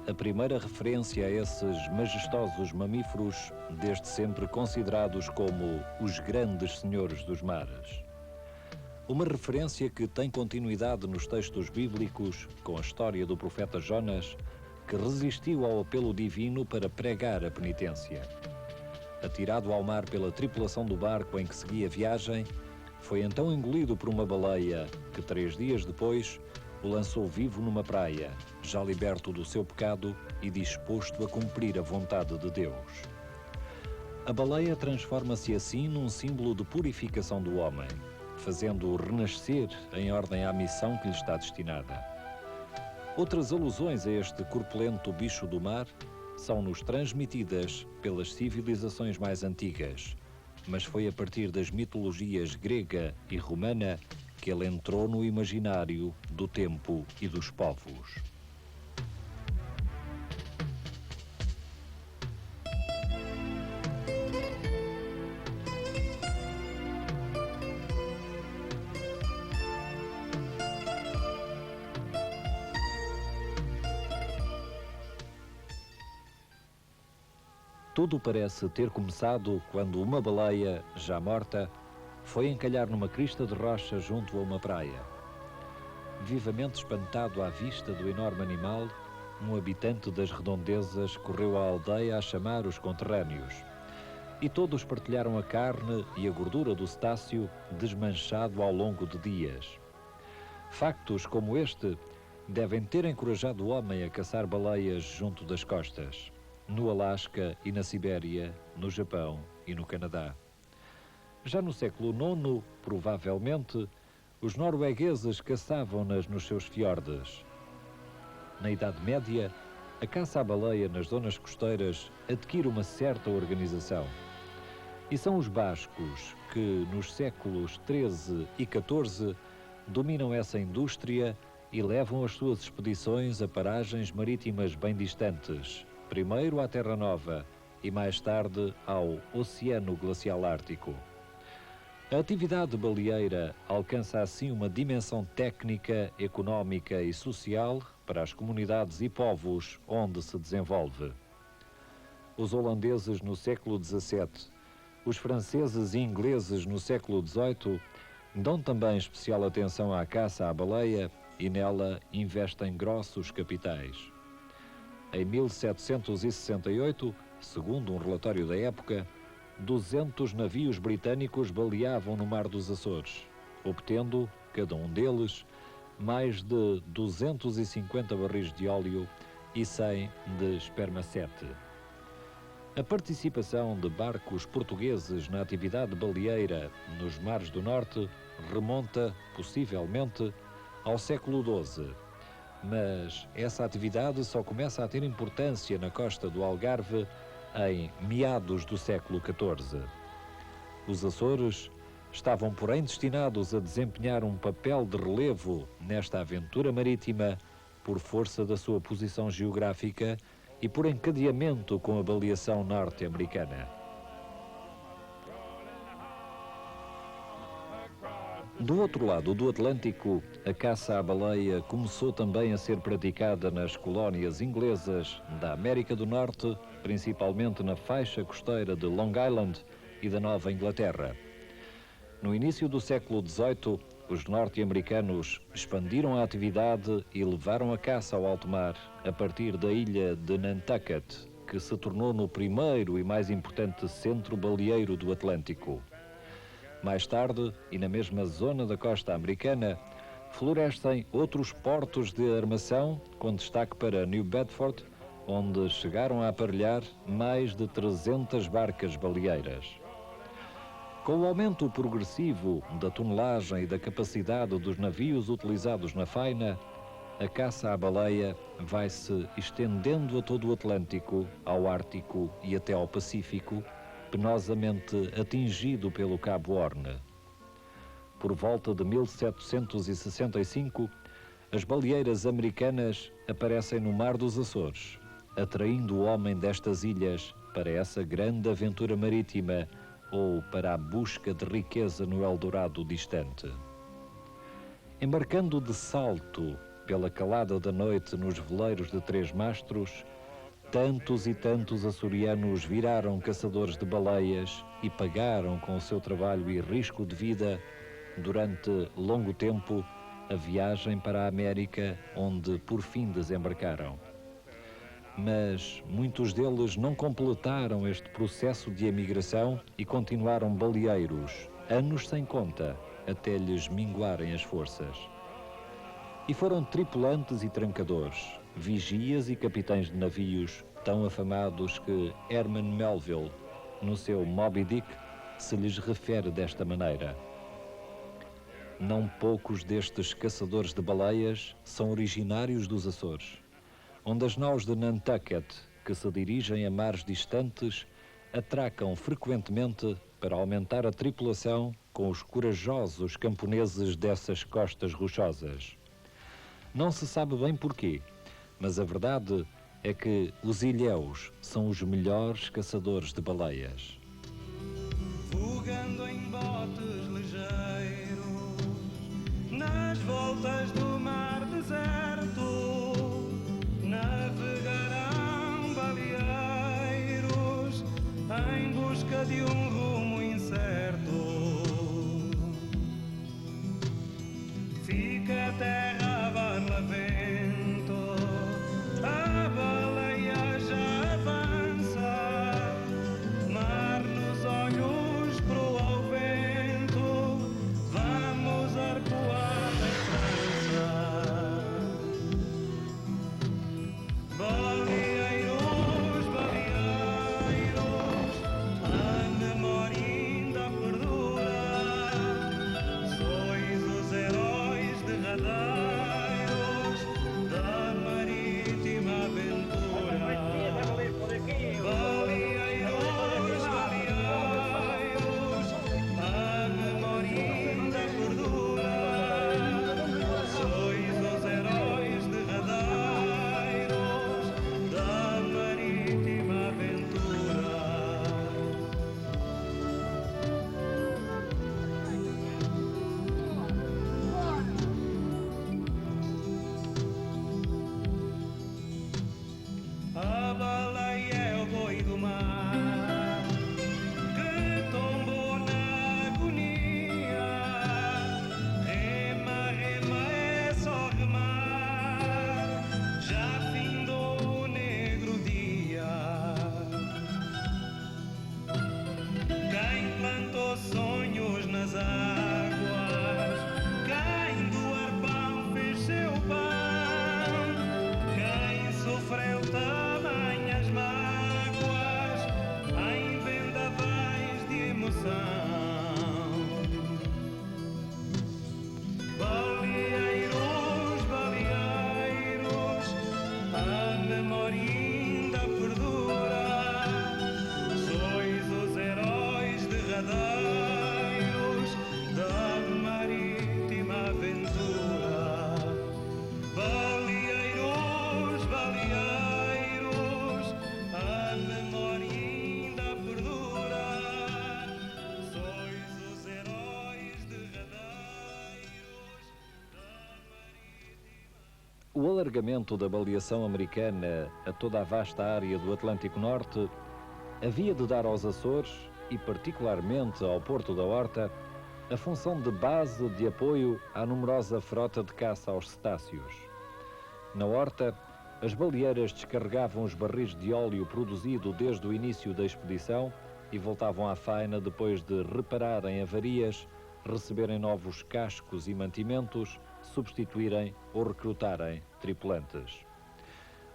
a primeira referência a esses majestosos mamíferos, desde sempre considerados como os grandes senhores dos mares. Uma referência que tem continuidade nos textos bíblicos, com a história do profeta Jonas, que resistiu ao apelo divino para pregar a penitência. Atirado ao mar pela tripulação do barco em que seguia a viagem, foi então engolido por uma baleia que 3 dias depois o lançou vivo numa praia, já liberto do seu pecado e disposto a cumprir a vontade de Deus. A baleia transforma-se assim num símbolo de purificação do homem, fazendo-o renascer em ordem à missão que lhe está destinada. Outras alusões a este corpulento bicho do mar são-nos transmitidas pelas civilizações mais antigas, mas foi a partir das mitologias grega e romana que ele entrou no imaginário do tempo e dos povos. Tudo parece ter começado quando uma baleia, já morta, foi encalhar numa crista de rocha junto a uma praia. Vivamente espantado à vista do enorme animal, um habitante das redondezas correu à aldeia a chamar os conterrâneos. E todos partilharam a carne e a gordura do cetáceo desmanchado ao longo de dias. Factos como este devem ter encorajado o homem a caçar baleias junto das costas, no Alasca e na Sibéria, no Japão e no Canadá. Já no século IX, provavelmente, os noruegueses caçavam-nas nos seus fiordes. Na Idade Média, a caça à baleia nas zonas costeiras adquire uma certa organização. E são os bascos que, nos séculos XIII e XIV, dominam essa indústria e levam as suas expedições a paragens marítimas bem distantes, primeiro à Terra Nova e mais tarde ao Oceano Glacial Ártico. A atividade baleeira alcança assim uma dimensão técnica, económica e social para as comunidades e povos onde se desenvolve. Os holandeses no século XVII, os franceses e ingleses no século XVIII dão também especial atenção à caça à baleia e nela investem grossos capitais. Em 1768, segundo um relatório da época, 200 navios britânicos baleavam no Mar dos Açores, obtendo, cada um deles, mais de 250 barris de óleo e 100 de espermacete. A participação de barcos portugueses na atividade baleeira nos mares do Norte remonta, possivelmente, ao século XII, mas essa atividade só começa a ter importância na costa do Algarve em meados do século XIV. Os Açores estavam, porém, destinados a desempenhar um papel de relevo nesta aventura marítima por força da sua posição geográfica e por encadeamento com a baleação norte-americana. Do outro lado do Atlântico, a caça à baleia começou também a ser praticada nas colónias inglesas da América do Norte, principalmente na faixa costeira de Long Island e da Nova Inglaterra. No início do século XVIII, os norte-americanos expandiram a atividade e levaram a caça ao alto mar a partir da ilha de Nantucket, que se tornou no primeiro e mais importante centro baleeiro do Atlântico. Mais tarde, e na mesma zona da costa americana, florescem outros portos de armação, com destaque para New Bedford, onde chegaram a aparelhar mais de 300 barcas baleeiras. Com o aumento progressivo da tonelagem e da capacidade dos navios utilizados na faina, a caça à baleia vai-se estendendo a todo o Atlântico, ao Ártico e até ao Pacífico, penosamente atingido pelo Cabo Horn. Por volta de 1765, as baleeiras americanas aparecem no Mar dos Açores, atraindo o homem destas ilhas para essa grande aventura marítima ou para a busca de riqueza no Eldorado distante. Embarcando de salto pela calada da noite nos veleiros de 3 mastros, tantos e tantos açorianos viraram caçadores de baleias e pagaram com o seu trabalho e risco de vida, durante longo tempo, a viagem para a América, onde por fim desembarcaram. Mas muitos deles não completaram este processo de emigração e continuaram baleeiros, anos sem conta, até lhes minguarem as forças. E foram tripulantes e trancadores, vigias e capitães de navios tão afamados que Herman Melville, no seu Moby Dick, se lhes refere desta maneira: não poucos destes caçadores de baleias são originários dos Açores, onde as naus de Nantucket, que se dirigem a mares distantes, atracam frequentemente para aumentar a tripulação com os corajosos camponeses dessas costas rochosas. Não se sabe bem porquê, mas a verdade é que os ilhéus são os melhores caçadores de baleias. Fugando em botes ligeiros, nas voltas do mar deserto, navegarão baleeiros em busca de um rumo incerto. Fica a terra barlavento, a baleia já avança, mar nos olhos proa o vento, vamos arcoar a esperança. Baleeiros, baleeiros, a memória ainda perdura, sois os heróis derradeiros da marítima aventura. Baleeiros, baleeiros, a memória ainda perdura, sois os heróis derradeiros da marítima aventura. A baleia é o boi do mar que tombou na agonia. Rema, rema, é só remar, já findou o negro dia. Quem plantou sonhos nas águas, quem do arpão fez seu pão, quem sofreu tamanhas mágoas em vendavais de emoção. Baleeiros, baleeiros, a memória ainda perdura, sois os heróis derradeiros da marítima aventura. Baleeiros, baleeiros, a memória ainda perdura, sois os heróis derradeiros da marítima. O alargamento da baleação americana a toda a vasta área do Atlântico Norte havia de dar aos Açores, e particularmente ao Porto da Horta, a função de base de apoio à numerosa frota de caça aos cetáceos. Na Horta, as baleeiras descarregavam os barris de óleo produzido desde o início da expedição e voltavam à faina depois de repararem avarias, receberem novos cascos e mantimentos, substituírem ou recrutarem tripulantes.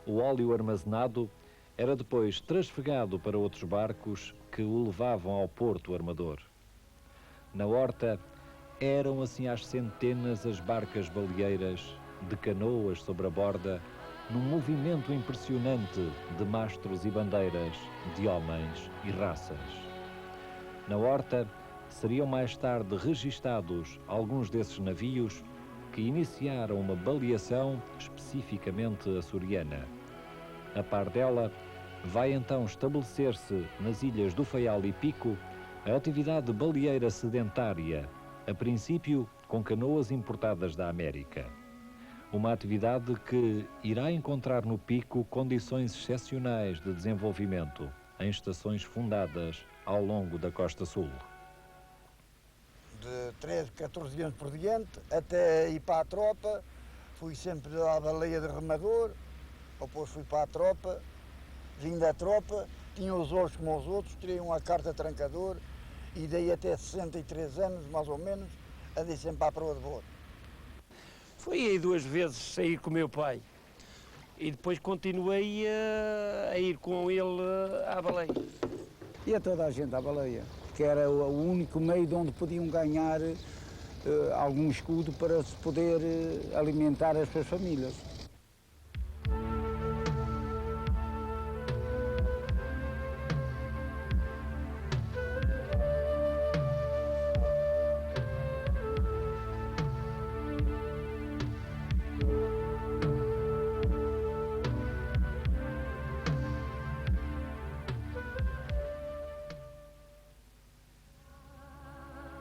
O óleo armazenado era depois trasfegado para outros barcos que o levavam ao porto armador. Na Horta, eram assim às centenas as barcas baleeiras, de canoas sobre a borda, num movimento impressionante de mastros e bandeiras, de homens e raças. Na Horta, seriam mais tarde registados alguns desses navios que iniciaram uma baleação especificamente açoriana. A par dela, vai então estabelecer-se nas ilhas do Faial e Pico a atividade baleeira sedentária, a princípio com canoas importadas da América. uma atividade que irá encontrar no Pico condições excepcionais de desenvolvimento em estações fundadas ao longo da Costa Sul. De 13, 14 anos por diante, até ir para a tropa, fui sempre à baleia de remador, depois fui para a tropa, vim da tropa, tinha os olhos como os outros, tirei uma carta trancador e daí até 63 anos, mais ou menos, andei sempre para a proa de bote. Fui aí 2 vezes sair com o meu pai e depois continuei a ir com ele à baleia. Ia toda a gente à baleia, que era o único meio de onde podiam ganhar algum escudo para se poder alimentar as suas famílias.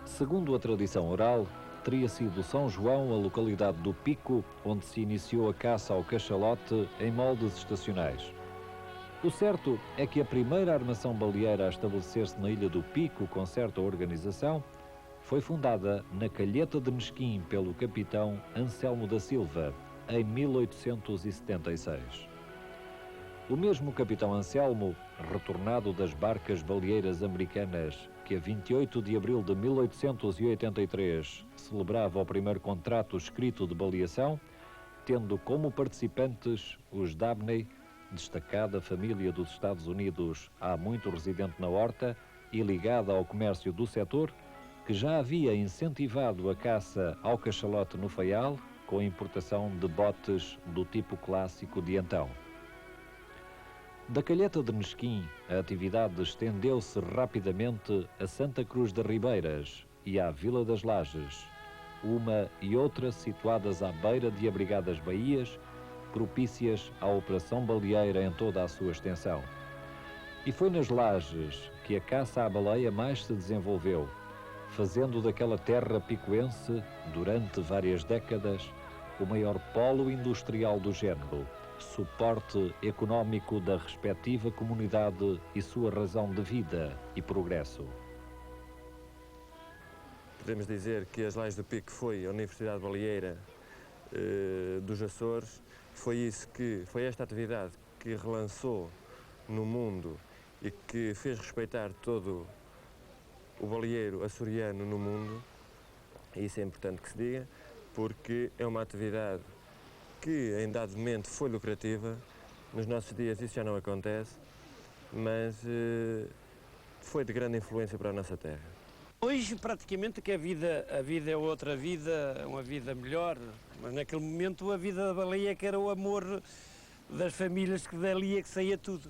Segundo a tradição oral, teria sido São João a localidade do Pico onde se iniciou a caça ao cachalote em moldes estacionais. O certo é que a primeira armação baleeira a estabelecer-se na ilha do Pico com certa organização foi fundada na Calheta de Nesquim pelo capitão Anselmo da Silva, em 1876. O mesmo capitão Anselmo, retornado das barcas baleeiras americanas que a 28 de abril de 1883 celebrava o primeiro contrato escrito de baleação, tendo como participantes os Dabney, destacada família dos Estados Unidos há muito residente na Horta e ligada ao comércio do setor, que já havia incentivado a caça ao cachalote no Faial com a importação de botes do tipo clássico de então. Da Calheta de Nesquim, a atividade estendeu-se rapidamente a Santa Cruz de Ribeiras e à Vila das Lajes, uma e outra situadas à beira de abrigadas baías, propícias à operação baleeira em toda a sua extensão. E foi nas Lajes que a caça à baleia mais se desenvolveu, fazendo daquela terra picoense, durante várias décadas, o maior polo industrial do género, suporte económico da respectiva comunidade e sua razão de vida e progresso. Podemos dizer que as Lajes do Pico foi a Universidade Baleeira dos Açores, foi esta atividade que relançou no mundo e que fez respeitar todo o baleeiro açoriano no mundo, e isso é importante que se diga, porque é uma atividade que em dado momento foi lucrativa. Nos nossos dias isso já não acontece, mas foi de grande influência para a nossa terra. Hoje praticamente que a vida é outra vida, uma vida melhor, mas naquele momento a vida da baleia que era o amor das famílias, que dali é que saía tudo.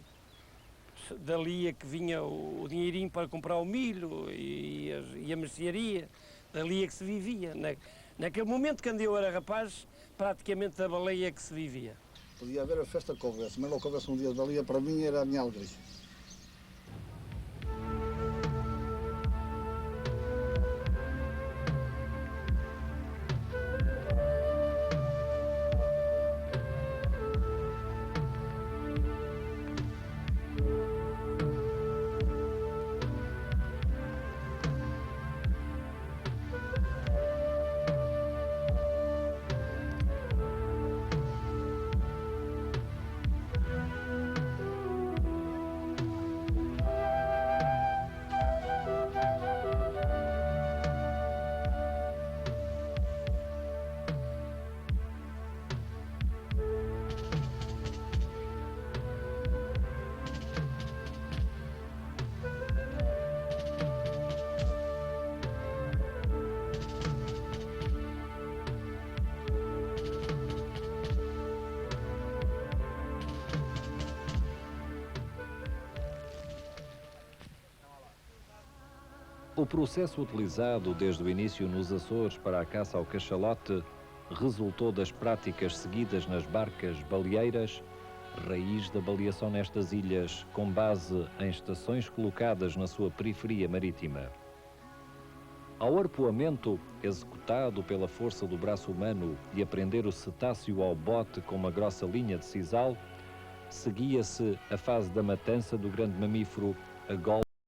Dali é que vinha o dinheirinho para comprar o milho e a mercearia, dali é que se vivia. Naquele momento, quando eu era rapaz, praticamente da baleia é que se vivia. Podia haver a festa que houvesse, mas logo que houvesse um dia de baleia, para mim era a minha alegria. O processo utilizado desde o início nos Açores para a caça ao cachalote resultou das práticas seguidas nas barcas baleeiras, raiz da baleação nestas ilhas, com base em estações colocadas na sua periferia marítima. Ao arpoamento, executado pela força do braço humano, e a prender o cetáceo ao bote com uma grossa linha de sisal, seguia-se a fase da matança do grande mamífero a golpe